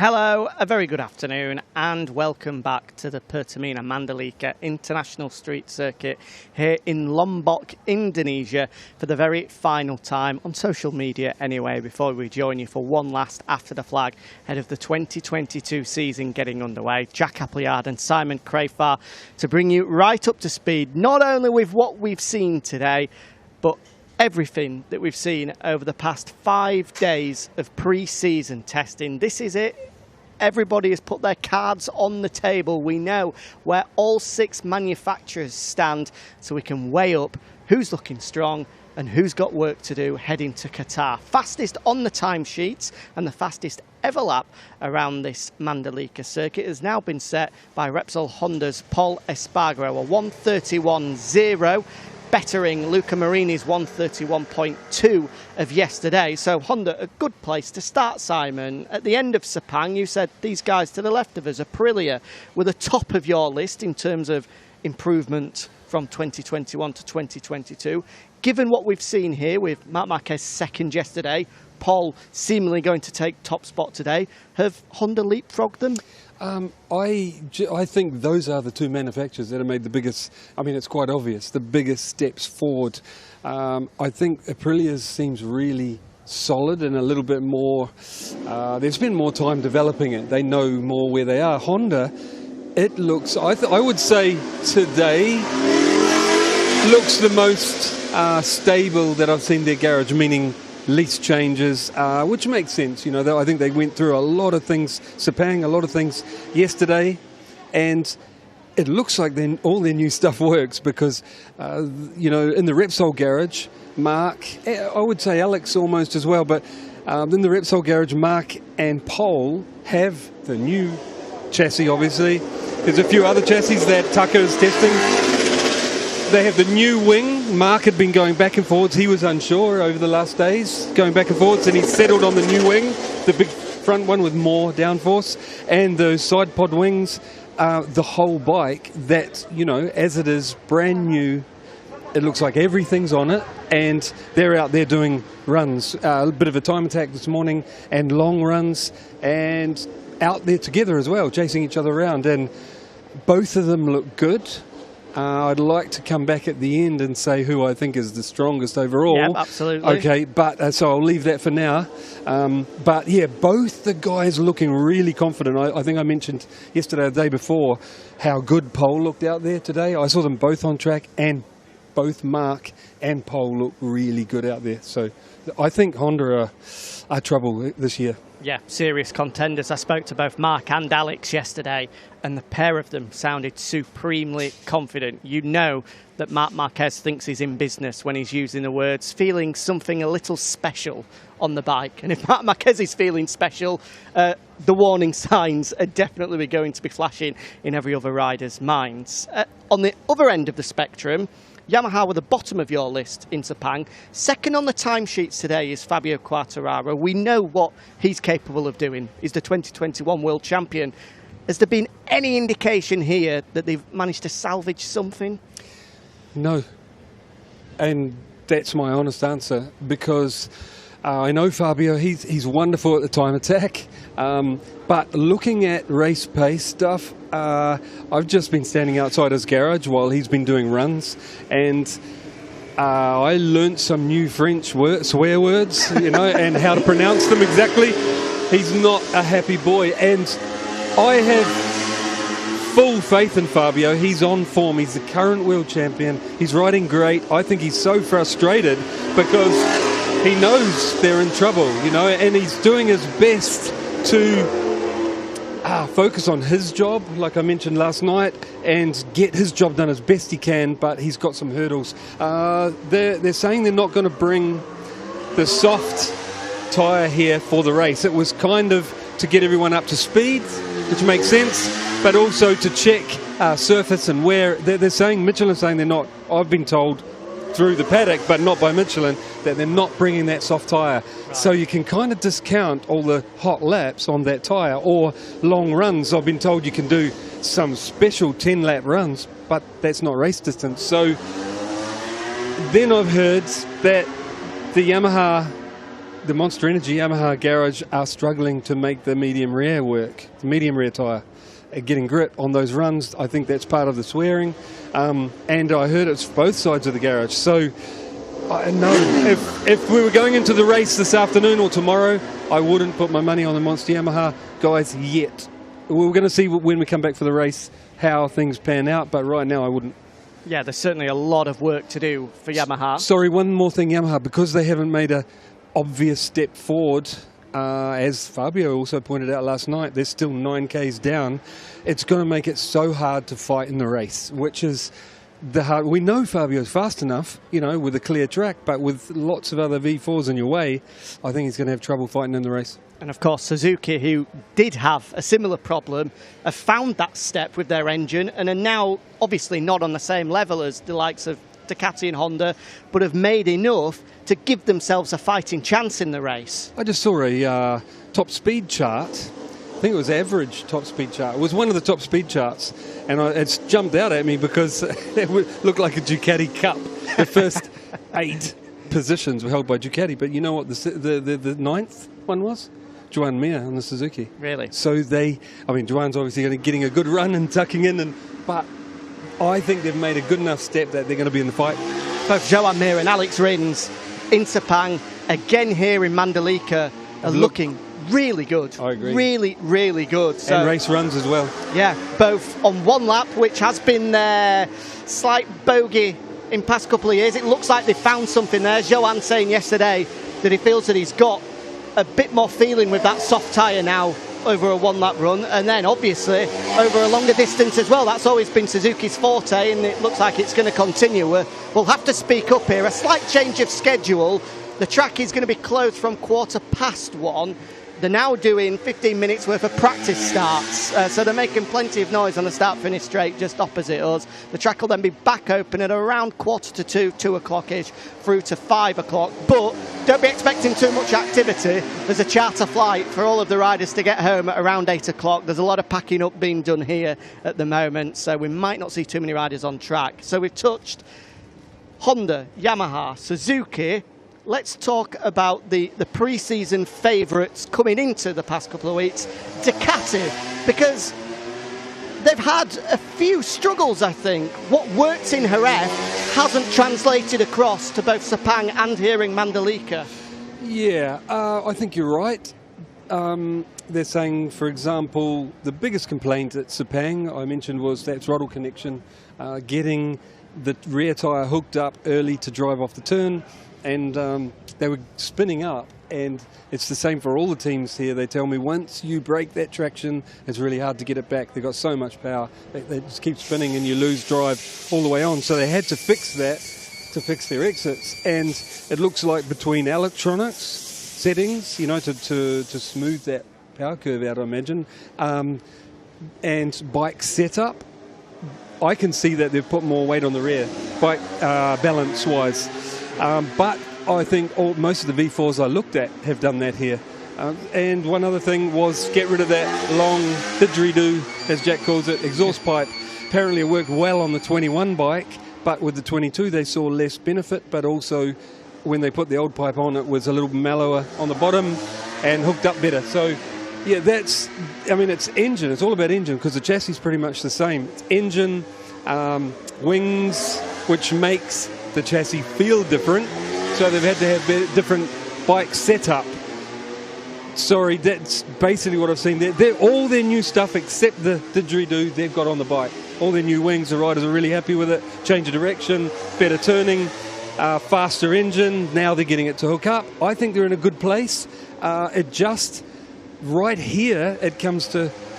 Hello, a very good afternoon and welcome back to the Pertamina Mandalika International Street Circuit here in Lombok, Indonesia for the very final time on social media anyway before we join you for one last After the Flag ahead of the 2022 season getting underway. Jack Appleyard and Simon Crafar to bring you right up to speed, not only with what we've seen today, but everything that we've seen over the past 5 days of pre-season testing. This is it. Everybody has put their cards on the table. We know where all 6 manufacturers stand, so we can weigh up who's looking strong and who's got work to do heading to Qatar. Fastest on the timesheets and the fastest ever lap around this Mandalika circuit has now been set by Repsol Honda's Paul Espargaro, a 1:31.0. bettering Luca Marini's 1:31.2 of yesterday. So Honda, a good place to start, Simon. At the end of Sepang, you said these guys to the left of us, Aprilia, were the top of your list in terms of improvement from 2021 to 2022. Given what we've seen here with Marc Marquez second yesterday, Paul seemingly going to take top spot today, have Honda leapfrogged them? I think those are the 2 manufacturers that have made the biggest, I mean, it's quite obvious, the biggest steps forward. I think Aprilia's seems really solid and a little bit more, they've spent more time developing it. They know more where they are. Honda, it looks, I would say today, looks the most stable that I've seen their garage, meaning least changes, which makes sense. You know, I think they went through a lot of things, Sepang, a lot of things yesterday, and it looks like then all their new stuff works because, you know, in the Repsol garage, Mark, I would say Alex almost as well, but in the Repsol garage, Mark and Paul have the new chassis, obviously. There's a few other chassis that Tucker is testing. They have the new wing. Mark had been going back and forwards. He was unsure over the last days, going back and forwards, and he settled on the new wing, the big front one with more downforce, and those side pod wings, the whole bike that, you know, as it is brand new, it looks like everything's on it, and they're out there doing runs, a bit of a time attack this morning, and long runs, and out there together as well, chasing each other around, and both of them look good. I'd like to come back at the end and say who I think is the strongest overall. Yeah, absolutely. Okay, but so I'll leave that for now. But yeah, both the guys looking really confident. I think I mentioned yesterday or the day before how good Pole looked out there today. I saw them both on track, and both Mark and Pole look really good out there. So I think Honda are trouble this year. Yeah, serious contenders. I spoke to both Mark and Alex yesterday, and the pair of them sounded supremely confident. You know that Marc Marquez thinks he's in business when he's using the words feeling something a little special on the bike. And if Marc Marquez is feeling special, the warning signs are definitely going to be flashing in every other rider's minds. On the other end of the spectrum, Yamaha were the bottom of your list in Sepang. Second on the timesheets today is Fabio Quartararo. We know what he's capable of doing. He's the 2021 world champion. Has there been any indication here that they've managed to salvage something? No. And that's my honest answer, because I know Fabio, he's wonderful at the time attack, but looking at race pace stuff, I've just been standing outside his garage while he's been doing runs, and I learnt some new French swear words, you know, and how to pronounce them exactly. He's not a happy boy, and I have full faith in Fabio. He's on form. He's the current world champion. He's riding great. I think he's so frustrated because he knows they're in trouble, you know, and he's doing his best to focus on his job, like I mentioned last night, and get his job done as best he can, but he's got some hurdles. They're saying they're not going to bring the soft tyre here for the race. It was kind of to get everyone up to speed, which makes sense, but also to check surface and wear. They're saying, Michelin's saying they're not, I've been told through the paddock, but not by Michelin, that they're not bringing that soft tyre. Right. So you can kind of discount all the hot laps on that tyre, or long runs. I've been told you can do some special 10-lap runs, but that's not race distance. So then I've heard that the Yamaha the Monster Energy Yamaha garage are struggling to make the medium rear work, the medium rear tyre. Getting grip on those runs, I think that's part of the swearing. And I heard it's both sides of the garage. So I know if we were going into the race this afternoon or tomorrow, I wouldn't put my money on the Monster Yamaha guys yet. We're going to see when we come back for the race how things pan out, but right now I wouldn't. Yeah, there's certainly a lot of work to do for Yamaha. Sorry, one more thing, Yamaha, because they haven't made a obvious step forward, as Fabio also pointed out last night, they're still 9Ks down. It's going to make it so hard to fight in the race, which is the hard. We know Fabio's fast enough, you know, with a clear track, but with lots of other V4s in your way, I think he's going to have trouble fighting in the race. And of course, Suzuki, who did have a similar problem, have found that step with their engine and are now obviously not on the same level as the likes of Ducati and Honda, but have made enough to give themselves a fighting chance in the race. I just saw a top speed chart. I think it was average top speed chart. It was one of the top speed charts, and it's jumped out at me because it looked like a Ducati Cup. The first 8 positions were held by Ducati, but you know what the ninth one was? Joan Mir on the Suzuki. Really? So Joan's obviously getting a good run and tucking in, but I think they've made a good enough step that they're going to be in the fight. Both Joan Mir and Alex Rins in Sepang, again here in Mandalika, are looking really good. I agree. Really, really good. So, and race runs as well. Yeah, both on one lap, which has been their slight bogey in past couple of years. It looks like they found something there. Joan saying yesterday that he feels that he's got a bit more feeling with that soft tyre now over a one-lap run, and then obviously over a longer distance as well. That's always been Suzuki's forte, and it looks like it's going to continue. We'll have to speak up here. A slight change of schedule. The track is going to be closed from 1:15. They're now doing 15 minutes worth of practice starts, so they're making plenty of noise on the start-finish straight just opposite us. The track will then be back open at around 1:45, 2 o'clock-ish, through to 5 o'clock. But don't be expecting too much activity. There's a charter flight for all of the riders to get home at around 8 o'clock. There's a lot of packing up being done here at the moment, so we might not see too many riders on track. So we've touched Honda, Yamaha, Suzuki. Let's talk about the pre-season favourites coming into the past couple of weeks, Ducati, because they've had a few struggles, I think. What worked in Jerez hasn't translated across to both Sepang and here in Mandalika. Yeah, I think you're right. They're saying, for example, the biggest complaint at Sepang, I mentioned, was that throttle connection, getting the rear tyre hooked up early to drive off the turn. And they were spinning up, and it's the same for all the teams here. They tell me once you break that traction, it's really hard to get it back. They've got so much power. They just keep spinning and you lose drive all the way on. So they had to fix that to fix their exits. And it looks like between electronics settings, you know, to smooth that power curve out, I imagine, and bike setup, I can see that they've put more weight on the rear, bike balance-wise. But I think most of the V4s I looked at have done that here. And one other thing was get rid of that long didgeridoo, as Jack calls it, exhaust pipe. Apparently it worked well on the 21 bike, but with the 22 they saw less benefit, but also when they put the old pipe on, it was a little mellower on the bottom and hooked up better. So yeah, it's engine. It's all about engine because the chassis is pretty much the same. It's engine, wings, which makes the chassis feel different, so they've had to have different bike setup. Sorry, that's basically what I've seen there. They're all their new stuff except the didgeridoo they've got on the bike. All their new wings, the riders are really happy with it. Change of direction, better turning, faster engine. Now they're getting it to hook up. I think they're in a good place. It just right here it comes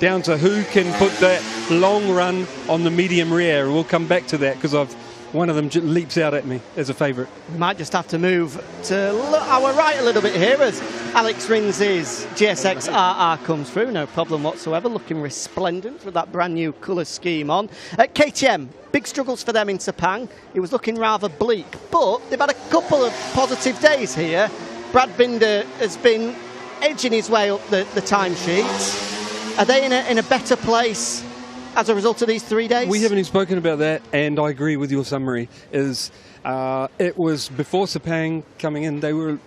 down to who can put that long run on the medium rear. We'll come back to that because one of them leaps out at me as a favourite. We might just have to move to our right a little bit here as Alex Rins' GSX RR comes through. No problem whatsoever, looking resplendent with that brand new colour scheme on. At KTM, big struggles for them in Sepang. It was looking rather bleak, but they've had a couple of positive days here. Brad Binder has been edging his way up the timesheets. Are they in a better place as a result of these 3 days? We haven't even spoken about that, and I agree with your summary. It was before Sepang coming in, they were,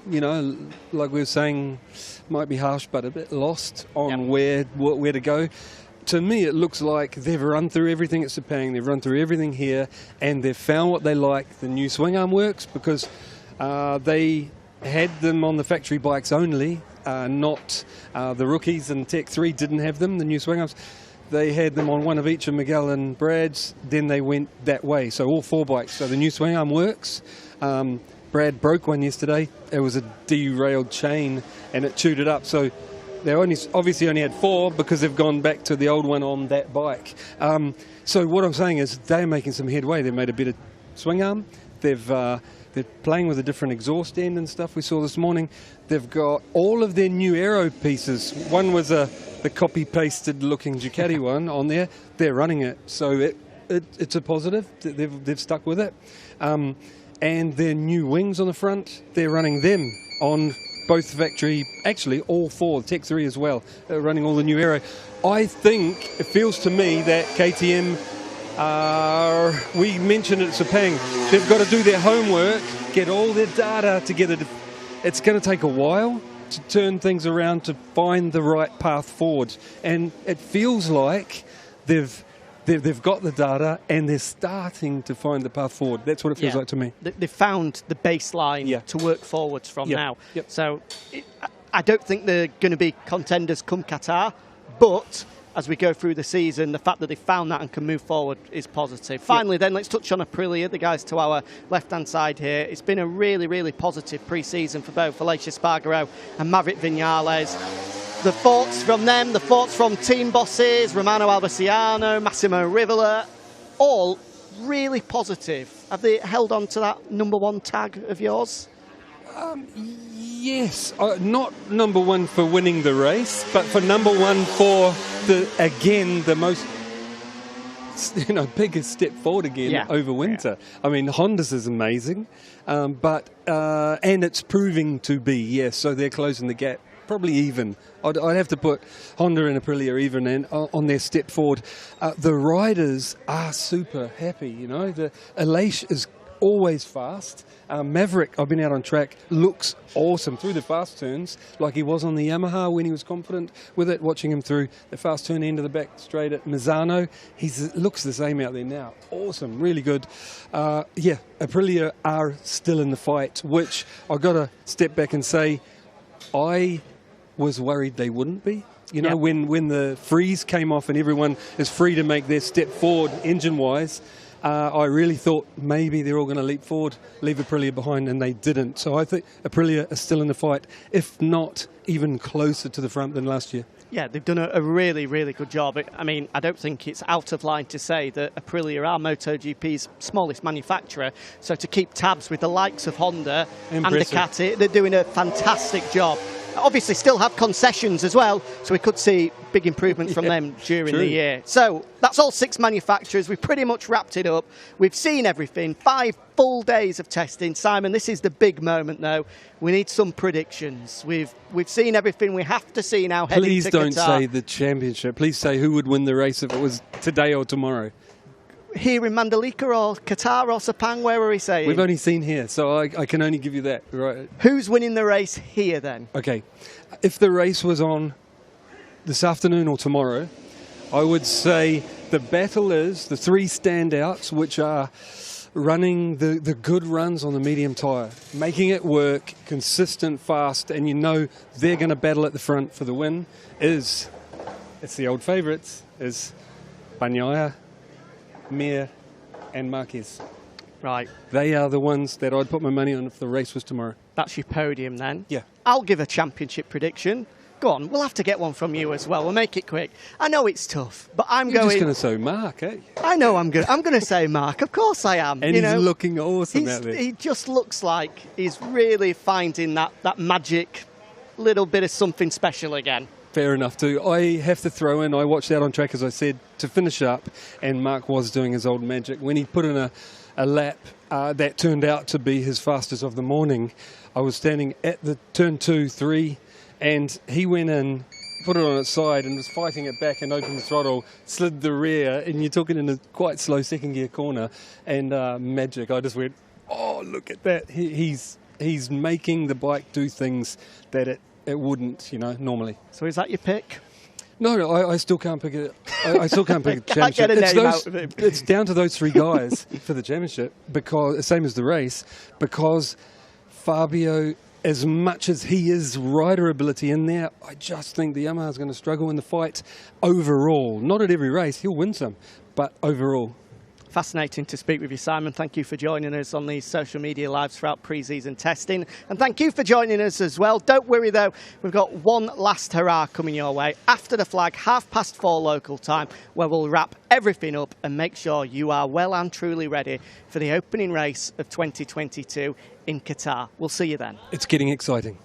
like we were saying, might be harsh, but a bit lost on where to go. To me, it looks like they've run through everything at Sepang, they've run through everything here, and they've found what they like. The new swing arm works because they had them on the factory bikes only, not the rookies, and Tech 3 didn't have them, the new swing arms. They had them on one of each of Miguel and Brad's, then they went that way. So all 4 bikes. So the new swing arm works. Brad broke one yesterday. It was a derailed chain and it chewed it up. So they obviously only had 4 because they've gone back to the old one on that bike. So what I'm saying is they're making some headway. They've made a better swing arm. They're playing with a different exhaust end and stuff we saw this morning. They've got all of their new aero pieces. One was the copy-pasted looking Ducati one on there. They're running it. So it's a positive. They've stuck with it. And their new wings on the front, they're running them on both factory, actually all 4, Tech 3 as well, running all the new aero. I think it feels to me that KTM, we mentioned it at Sepang, they've got to do their homework, get all their data together. It's going to take a while to turn things around to find the right path forward. And it feels like they've got the data and they're starting to find the path forward. That's what it feels like to me. They've found the baseline to work forwards from now. So I don't think they're going to be contenders come Qatar, but as we go through the season, the fact that they found that and can move forward is positive. Finally, then, let's touch on Aprilia, the guys to our left-hand side here. It's been a really, really positive pre-season for both Aleix Espargaro and Maverick Viñales. The thoughts from them, the thoughts from team bosses, Romano Albiciano, Massimo Rivola, all really positive. Have they held on to that #1 tag of yours? Yes, not #1 for winning the race, but for #1 for the most, biggest step forward again over winter. I mean, Honda's is amazing, but and it's proving to be, so they're closing the gap. Probably even. I'd have to put Honda and Aprilia even on their step forward. The riders are super happy, The Aleix is always fast. Maverick, I've been out on track, looks awesome through the fast turns, like he was on the Yamaha when he was confident with it, watching him through the fast turn end of the back straight at Misano. He looks the same out there now. Awesome, really good. Aprilia are still in the fight, which I've got to step back and say, I was worried they wouldn't be. When the freeze came off and everyone is free to make their step forward engine-wise, I really thought maybe they're all going to leap forward, leave Aprilia behind, and they didn't. So I think Aprilia are still in the fight, if not even closer to the front than last year. Yeah, they've done a really, really good job. I mean, I don't think it's out of line to say that Aprilia are MotoGP's smallest manufacturer. So to keep tabs with the likes of Honda and Ducati, they're doing a fantastic job. Obviously still have concessions as well, so we could see big improvements from them during the year. So that's all 6 manufacturers. We've pretty much wrapped it up. We've seen everything. 5 full days of testing. Simon, this is the big moment though. We need some predictions. We've seen everything we have to see now heading to Qatar. Please don't say the championship. Please say who would win the race if it was today or tomorrow. Here in Mandalika or Qatar or Sepang, where are we saying? We've only seen here, so I can only give you that. Right. Who's winning the race here then? Okay, if the race was on this afternoon or tomorrow, I would say the battle is the 3 standouts, which are running the good runs on the medium tyre, making it work, consistent, fast, and they're going to battle at the front for the win. It's the old favourites, is Bagnaia, Mir and Marquez. Right. They are the ones that I'd put my money on if the race was tomorrow. That's your podium then? Yeah. I'll give a championship prediction. Go on, we'll have to get one from you as well. We'll make it quick. I know it's tough, but You're just going to say Mark, eh? I know I'm going to say Mark. Of course I am. And he's looking awesome out there. He just looks like he's really finding that magic little bit of something special again. Fair enough too. I have to throw in, I watched out on track, as I said, to finish up, and Mark was doing his old magic. When he put in a lap that turned out to be his fastest of the morning, I was standing at the turn 2, 3, and he went in put it on its side and was fighting it back and opened the throttle, slid the rear, and you're talking in a quite slow second gear corner, and magic. I just went, oh, look at that. He's making the bike do things that it wouldn't, normally. So is that your pick? No, I still can't pick it. I still can't pick a championship. Can't get a name out of it. It's down to those three guys for the championship, because same as the race, because Fabio, as much as he is rider ability in there, I just think the Yamaha is going to struggle in the fight overall. Not at every race, he'll win some, but overall. Fascinating to speak with you, Simon. Thank you for joining us on these social media lives throughout pre-season testing. And thank you for joining us as well. Don't worry, though, we've got one last hurrah coming your way after the flag, 4:30 local time, where we'll wrap everything up and make sure you are well and truly ready for the opening race of 2022 in Qatar. We'll see you then. It's getting exciting.